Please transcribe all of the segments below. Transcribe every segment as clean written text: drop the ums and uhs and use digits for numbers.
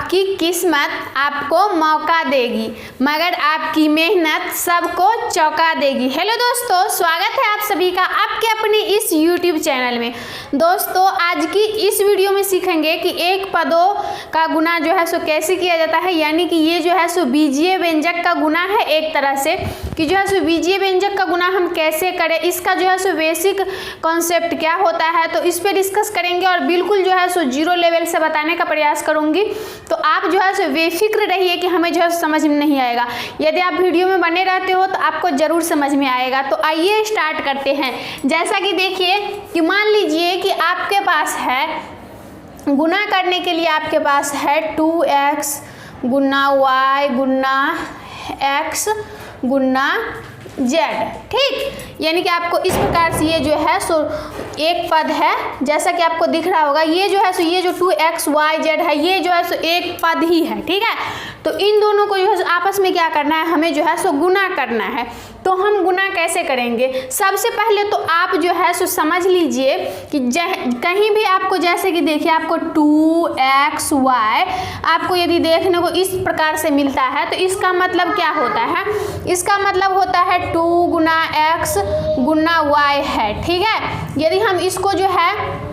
आपकी किस्मत आपको मौका देगी, मगर आपकी मेहनत सबको चौंका देगी। हेलो दोस्तों, स्वागत है आप सभी का आपके अपने इस YouTube चैनल में। दोस्तों, आज की इस वीडियो में सीखेंगे कि एक पदों का गुना जो है सो कैसे किया जाता है, यानी कि ये जो है सो बीजीय व्यंजक का गुना है एक तरह से, कि जो है सो बीजीय व्यंजक का गुना हम कैसे करें, इसका जो है सो बेसिक कॉन्सेप्ट क्या होता है, तो इस पर डिस्कस करेंगे और बिल्कुल जो है सो जीरो लेवल से बताने का प्रयास करूंगी। तो आप जो है सो बेफिक्र रहिए कि हमें जो है समझ में नहीं आएगा। यदि आप वीडियो में बने रहते हो तो आपको जरूर समझ में आएगा। तो आइए स्टार्ट करते हैं। जैसा कि देखिए कि मान लीजिए कि आपके पास है, गुना करने के लिए आपके पास है 2x गुना y गुना x गुना z, ठीक। यानी कि आपको इस प्रकार से ये जो है सो एक पद है, जैसा कि आपको दिख रहा होगा, ये जो है सो ये जो 2xyz है ये जो है सो एक पद ही है, ठीक है। तो इन दोनों को जो है आपस में क्या करना है, हमें जो है सो गुना करना है। तो हम गुना कैसे करेंगे? सबसे पहले तो आप जो है सो समझ लीजिए कि कहीं भी आपको, जैसे कि देखिए आपको 2xy आपको यदि देखने को इस प्रकार से मिलता है तो इसका मतलब क्या होता है? इसका मतलब होता है 2 गुना x गुना y है, ठीक है। यदि हम इसको जो है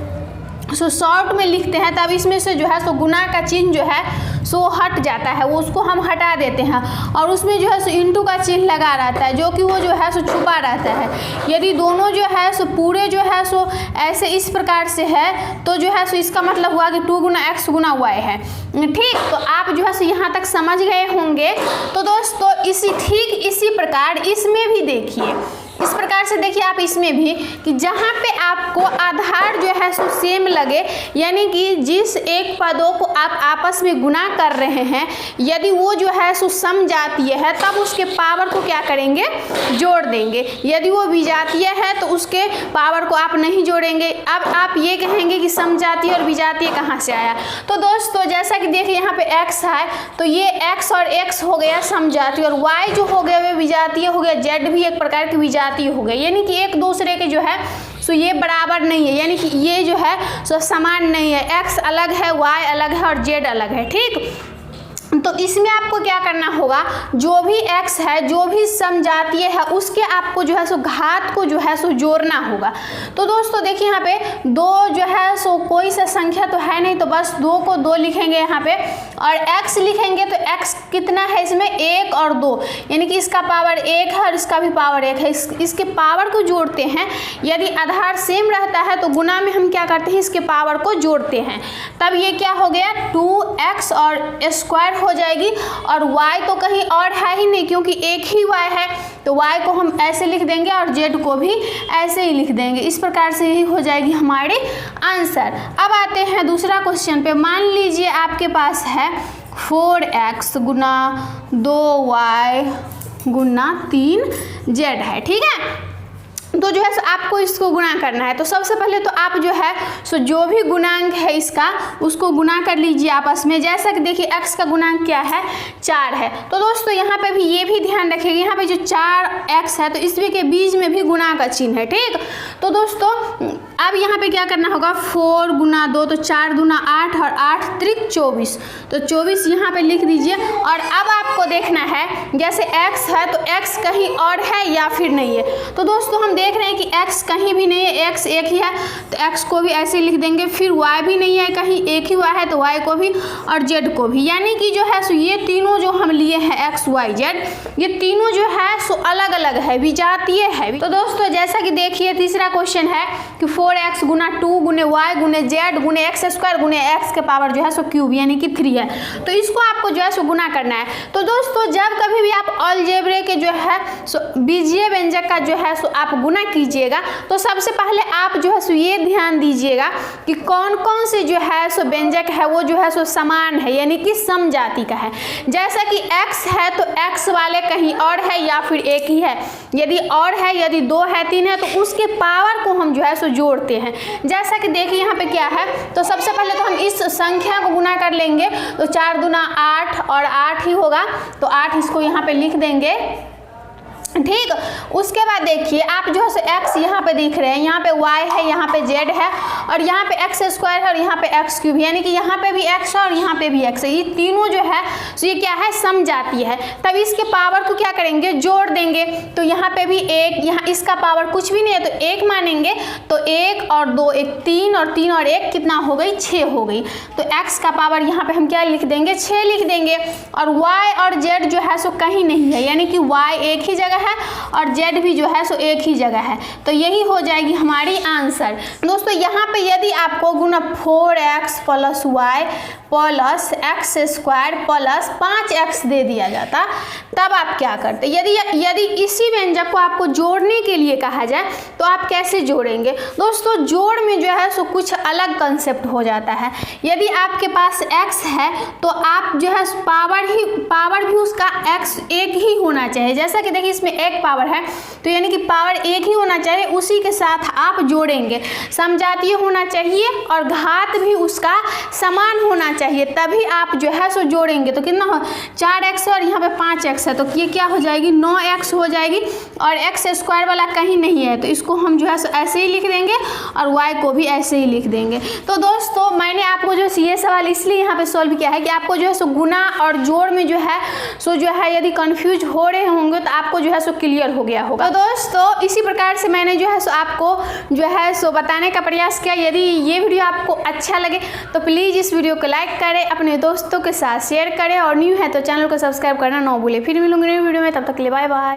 सो शॉर्ट में लिखते हैं तब इसमें से जो है सो गुना का चिन्ह जो है सो हट जाता है, वो उसको हम हटा देते हैं और उसमें जो है सो इंटू का चिन्ह लगा रहता है, जो कि वो जो है सो छुपा रहता है। यदि दोनों जो है सो पूरे जो है सो ऐसे इस प्रकार से है तो जो है सो इसका मतलब हुआ कि 2 गुना x गुना y है, ठीक। तो आप जो है सो यहाँ तक समझ गए होंगे। तो दोस्तों ठीक इसी प्रकार इसमें भी देखिए, इस प्रकार से देखिए आप इसमें भी कि जहाँ पे आपको आधार जो है सो सेम लगे, यानी कि जिस एक पदों को आप आपस में गुना कर रहे हैं, यदि वो जो है सो समजातीय है तब उसके पावर को क्या करेंगे, जोड़ देंगे। यदि वो विजातीय है तो उसके पावर को आप नहीं जोड़ेंगे। अब आप ये कहेंगे कि समजातीय और विजातीय कहाँ से आया? तो दोस्तों जैसा कि देखिए यहाँ पे x है तो ये x और x हो गया समजातीय, और y जो हो गया वे विजातीय हो गया, z भी एक प्रकार की विजातीय हो गई, यानी कि एक दूसरे के जो है सो ये बराबर नहीं है, यानी कि ये जो है सो समान नहीं है। x अलग है, y अलग है और z अलग है, ठीक। तो इसमें आपको क्या करना होगा, जो भी x है, जो भी समजातीय है, उसके आपको जो है सो घात को जो है सो जोड़ना होगा। तो दोस्तों देखिए यहाँ पे 2 जो है सो कोई सा संख्या तो है नहीं, तो बस 2 को 2 लिखेंगे यहाँ पे, और x लिखेंगे तो x कितना है इसमें, 1 और 2, यानी कि इसका पावर 1 है और इसका भी पावर 1 है। इसके पावर को जोड़ते हैं। यदि आधार सेम रहता है तो गुना में हम क्या करते हैं, इसके पावर को जोड़ते हैं। तब ये क्या हो गया, 2x और स्क्वायर हो जाएगी, और y तो कहीं और है ही नहीं क्योंकि एक ही y है, तो y को हम ऐसे लिख देंगे और z को भी ऐसे ही लिख देंगे। इस प्रकार से ही हो जाएगी हमारी आंसर। अब आते हैं दूसरा क्वेश्चन पे। मान लीजिए आपके पास है 4x गुना 2y गुना 3z है, ठीक है। तो जो है सो आपको इसको गुना करना है। तो सबसे पहले तो आप जो है सो जो भी गुणांक है इसका उसको गुना कर लीजिए आपस में। जैसा कि देखिए x का गुणांक क्या है, 4 है। तो दोस्तों यहाँ पे भी ये भी ध्यान रखिएगा, यहाँ पे जो 4x है तो इसमें के बीच में भी गुना का चिन्ह है, ठीक। तो दोस्तों अब यहाँ पे क्या करना होगा, 4 गुना 2 तो 4 दूना 8 और 8 त्रिक 24, तो 24 यहाँ पे लिख दीजिए। और अब आपको देखना है जैसे x है तो x कहीं और है या फिर नहीं है। तो दोस्तों हम देख रहे हैं कि x कहीं भी नहीं है, x एक ही है तो x को भी ऐसे लिख देंगे। फिर y भी नहीं है कहीं, एक ही y है तो y को भी और z को भी, यानी कि जो है सो ये तीनों जो हम लिए हैं x y z, ये तीनों जो है सो अलग अलग है, विजातीय है। तो दोस्तों जैसा कि देखिए तीसरा क्वेश्चन है कि 4x गुना 2 गुने y गुने z गुने x स्क्वायर गुने x के पावर जो है सो क्यूब, यानी कि 3 है। तो इसको आपको जो है सो गुना करना है। तो दोस्तों जब कभी भी आप अलजेब्रे के जो है सो बीजीय व्यंजक का जो है सो आप गुना कीजिएगा तो सबसे पहले आप जो है सो ये ध्यान दीजिएगा कि कौन कौन से जो है सो व्यंजक है वो जो है सो समान है, यानी कि समजाति का है। जैसा कि x है तो x वाले कहीं और है या फिर एक ही है, यदि और है, यदि 2 है 3 है तो उसके पावर को हम जो है सो जोड़ते हैं। जैसा कि देखिए यहाँ पे क्या है, तो सबसे पहले तो हम इस संख्या को गुना कर लेंगे, तो 4 दूना 8 और 8 ही होगा, तो 8 इसको यहाँ पे लिख देंगे। ठीक। उसके बाद देखिए आप जो है सो x यहाँ पे दिख रहे हैं, यहाँ पे y है, यहाँ पे z है और यहाँ पे x स्क्वायर है और यहाँ पे x क्यूब, यानी कि यहाँ पे भी x है और यहाँ पे भी x है। ये तीनों जो है तो ये क्या है, सम जाती है। तब इसके पावर को क्या करेंगे, जोड़ देंगे। तो यहाँ पे भी 1, यहाँ इसका पावर कुछ भी नहीं है तो 1 मानेंगे, तो 1 और 2 1 3 और 3 और 1 कितना हो गई, 6 हो गई। तो x का पावर यहाँ पे हम क्या लिख देंगे, 6 लिख देंगे। और y और z जो है सो कहीं नहीं है, यानी कि y एक ही जगह है और z भी जो है सो एक ही जगह है। तो यही हो जाएगी हमारी आंसर। दोस्तों यहाँ पे यदि आपको गुना 4x plus y plus x square plus 5x दे दिया जाता, तब आप क्या करते। यदि इसी व्यंजक को आपको जोड़ने के लिए कहा जाए तो आप कैसे जोड़ेंगे। दोस्तों जोड़ में जो है सो कुछ अलग कंसेप्ट हो जाता है। यदि आपके पास x है तो आप जो है पावर भी उसका x एक ही होना चाहिए। जैसा कि देखिए इसमें एक पावर है तो यानी कि पावर एक ही होना चाहिए, उसी के साथ आप जोड़ेंगे। समजातीय होना चाहिए और घात भी उसका समान होना चाहिए, तभी आप जो है सो जोड़ेंगे। तो कितना हो, 4x है और यहाँ पे 5x है, तो ये क्या हो जाएगी, 9x हो जाएगी। और x स्क्वायर वाला कहीं नहीं है तो इसको हम जो है सो ऐसे ही लिख देंगे और y को भी ऐसे ही लिख देंगे। तो दोस्तों मैंने आपको जो ये सवाल इसलिए यहाँ पे सॉल्व किया है कि आपको जो है सो गुना और जोड़ में जो है सो यदि कंफ्यूज हो रहे होंगे तो आपको जो है सो क्लियर हो गया होगा। तो दोस्तों इसी प्रकार से मैंने जो है सो आपको जो है सो बताने का प्रयास किया। यदि ये वीडियो आपको अच्छा लगे तो प्लीज़ इस वीडियो को लाइक करें, अपने दोस्तों के साथ शेयर करें और न्यू है तो चैनल को सब्सक्राइब करना ना भूलें। फिर मिलूंगी नई वीडियो में, तब तक के लिए बाय बाय।